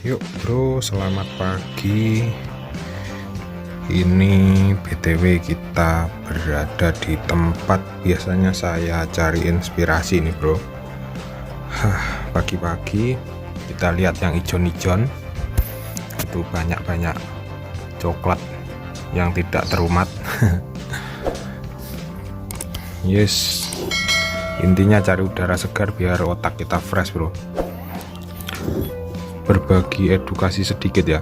Yuk bro, selamat pagi. Ini BTW kita berada di tempat biasanya saya cari inspirasi nih bro. Pagi-pagi kita lihat yang ijon-ijon itu banyak-banyak coklat yang tidak terumat. Yes, intinya cari udara segar biar otak kita fresh bro. Berbagi edukasi sedikit ya,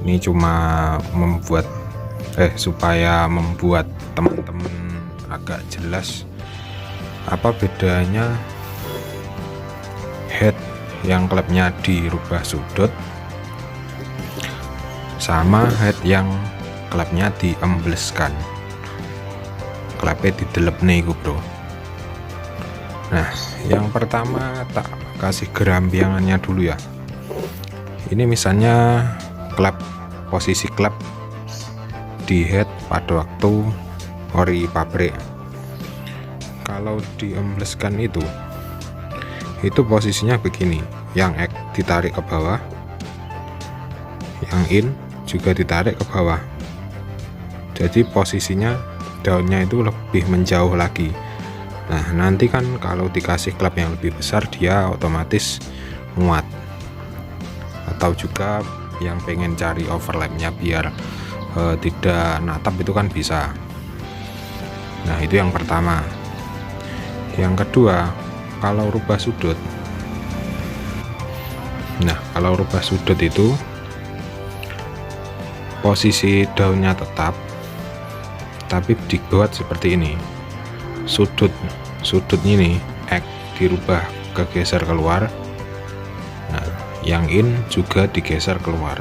ini cuma supaya membuat teman-teman agak jelas apa bedanya head yang klepnya dirubah sudut sama head yang klepnya diembleskan, klepnya didelep nih bro. Nah, yang pertama tak kasih gerambiangannya dulu ya. Ini misalnya posisi klep di head pada waktu ori pabrik. Kalau diembleskan itu posisinya begini, yang X ditarik ke bawah, yang in juga ditarik ke bawah. Jadi posisinya daunnya itu lebih menjauh lagi. Nah, nanti kan kalau dikasih klep yang lebih besar dia otomatis muat. Atau juga yang pengen cari overlapnya biar tidak natap itu kan bisa. Nah, itu yang pertama. Yang kedua, kalau rubah sudut. Nah, kalau rubah sudut itu posisi daunnya tetap, tapi dibuat seperti ini. Sudut ini X dirubah kegeser keluar. Nah, yang in juga digeser keluar.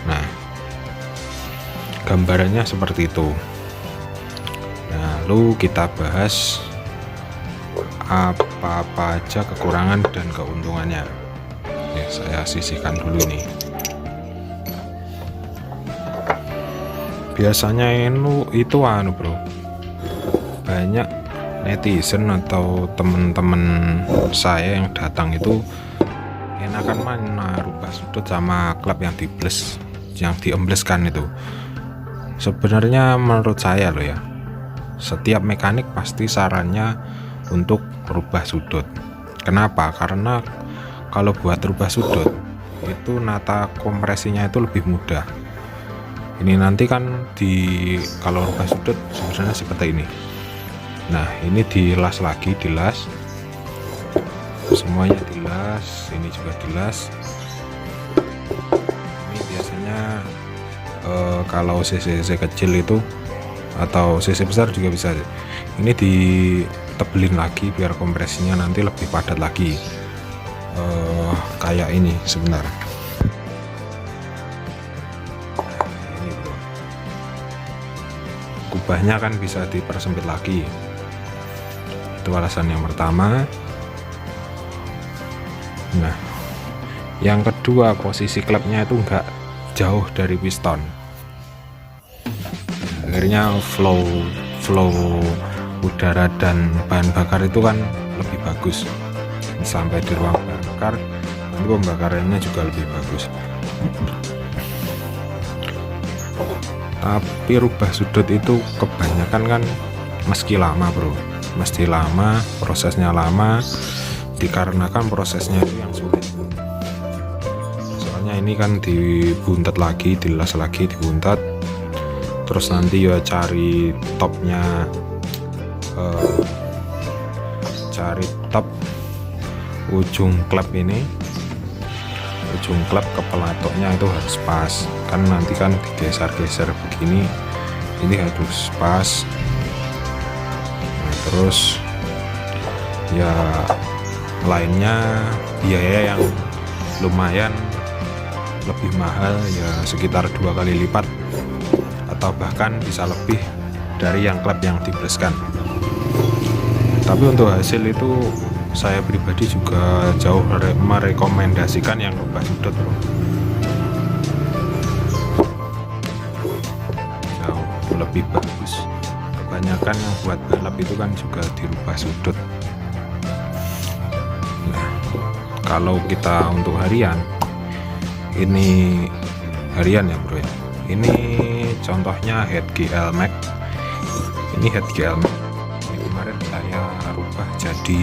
Nah, gambarannya seperti itu. Nah, lalu kita bahas apa aja kekurangan dan keuntungannya. Oke, saya sisihkan dulu nih. Biasanya itu bro, banyak netizen atau temen-temen saya yang datang itu enakan mana rubah sudut sama klep yang diembleskan itu. Sebenarnya menurut saya loh ya, setiap mekanik pasti sarannya untuk rubah sudut. Kenapa? Karena kalau buat rubah sudut itu nata kompresinya itu lebih mudah. Ini nanti kan kalau rubah sudut sebenarnya seperti ini. Nah, ini dilas lagi, semuanya dilas, ini juga dilas. Ini biasanya kalau CC kecil itu atau CC besar juga bisa. Ini ditebelin lagi biar kompresinya nanti lebih padat lagi. Kayak ini sebentar. Ini bro, kubahnya kan bisa dipersempit lagi. Itu alasan yang pertama. Nah, yang kedua, posisi klepnya itu enggak jauh dari piston. Akhirnya flow udara dan bahan bakar itu kan lebih bagus. Sampai di ruang bakar, nanti pembakarannya juga lebih bagus. Tapi rubah sudut itu kebanyakan kan meski lama bro, prosesnya lama, dikarenakan prosesnya itu yang sulit. Soalnya ini kan dibuntat lagi, dilas lagi, dibuntat, terus nanti ya cari topnya, cari top ujung klep ini, ujung klep ke pelatoknya itu harus pas. Kan nanti kan digeser-geser begini, ini harus pas. Terus ya lainnya biaya yang lumayan lebih mahal ya, sekitar 2 kali lipat atau bahkan bisa lebih dari yang klep yang dibleskan. Tapi untuk hasil itu saya pribadi juga jauh merekomendasikan yang rubah sudut bro. Jauh lebih bagus. Kebanyakan yang buat balap itu kan juga dirubah sudut. Nah, kalau kita untuk harian, ini harian ya bro ya. Ini contohnya head GL Max. Ini head GL Max. Ini kemarin saya rubah jadi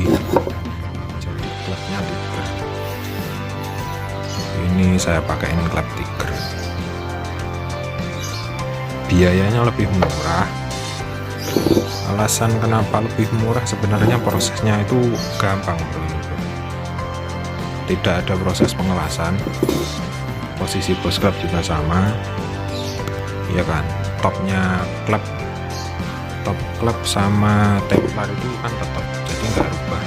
klapnya Tiger. Ini saya pakaiin klep Tiger. Biayanya lebih murah. Alasan kenapa lebih murah sebenarnya prosesnya itu gampang bro. Tidak ada proses pengelasan. Posisi bos klep juga sama, ya kan. Top klep sama templar itu kan tetap, jadi nggak rubah.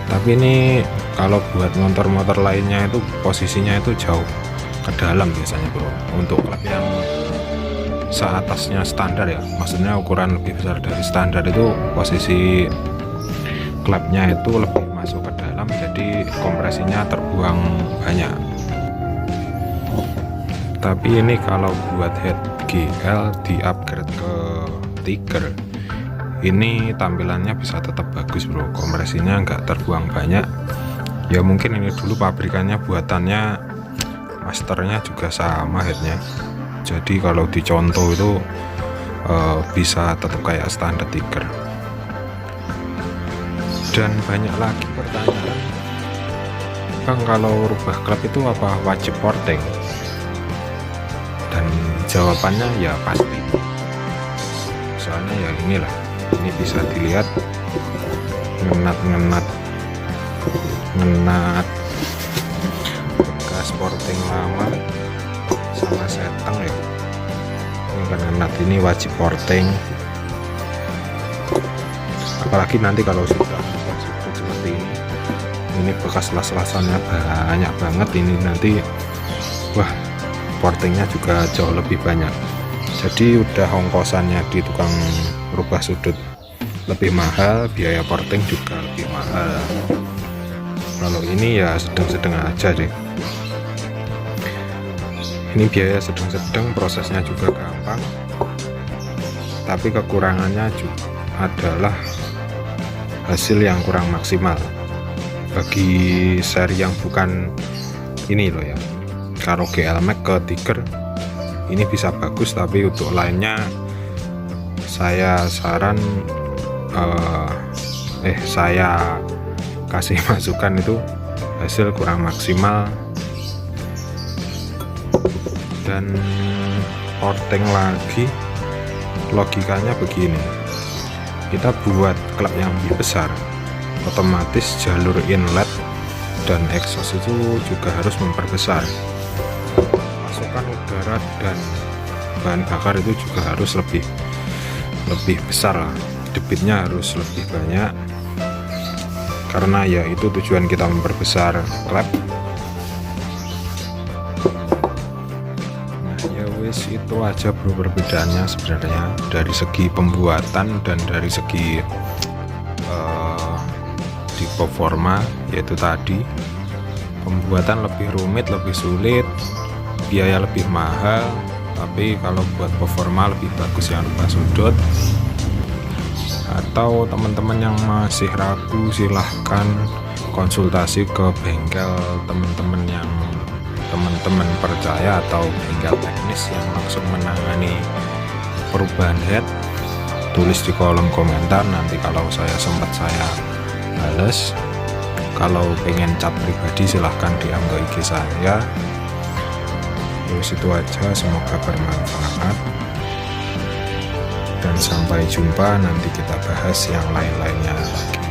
Tapi ini kalau buat motor-motor lainnya itu posisinya itu jauh ke dalam biasanya bro. Untuk klep yang seatasnya standar ya, maksudnya ukuran lebih besar dari standar, itu posisi klepnya itu lebih masuk ke dalam, jadi kompresinya terbuang banyak. Tapi ini kalau buat head GL di upgrade ke Tiger, ini tampilannya bisa tetap bagus bro, kompresinya nggak terbuang banyak. Ya mungkin ini dulu pabrikannya buatannya, masternya juga sama headnya, jadi kalau dicontoh itu bisa tetap kayak standar Tiger. Dan banyak lagi pertanyaan, Bang, kalau rubah klep itu apa wajib porting? Dan jawabannya ya pasti, soalnya ya inilah, ini bisa dilihat ngenat bekas porting lama sama seteng ya. Ini kan ngenat, ini wajib porting, apalagi nanti kalau sudah seperti ini bekas las-lasannya banyak banget, ini nanti wah portingnya juga jauh lebih banyak. Jadi udah ongkosannya di tukang rubah sudut lebih mahal, biaya porting juga lebih mahal. Kalau ini ya sedang-sedang aja deh, ini biaya sedang-sedang, prosesnya juga gampang, tapi kekurangannya juga adalah hasil yang kurang maksimal. Bagi seri yang bukan ini loh ya, kalau GL Max ke Tiger ini bisa bagus, tapi untuk lainnya saya saran saya kasih masukan itu hasil kurang maksimal. Dan porting lagi, logikanya begini, kita buat klep yang lebih besar, otomatis jalur inlet dan exhaust itu juga harus memperbesar. Masukan udara dan bahan bakar itu juga harus lebih besar lah, debitnya harus lebih banyak, karena ya itu tujuan kita memperbesar klep. Nah ya wis, itu aja bro perbedaannya sebenarnya dari segi pembuatan dan dari segi di performa, yaitu tadi pembuatan lebih rumit, lebih sulit, biaya lebih mahal, tapi kalau buat performa lebih bagus yang rubah sudut. Atau teman-teman yang masih ragu, silahkan konsultasi ke bengkel teman-teman yang teman-teman percaya, atau bengkel teknis yang langsung menangani perubahan head. Tulis di kolom komentar, nanti kalau saya sempat saya bales. Kalau pengen cat pribadi silahkan DM ke IG saya. Terus itu aja, semoga bermanfaat, dan sampai jumpa, nanti kita bahas yang lain-lainnya lagi.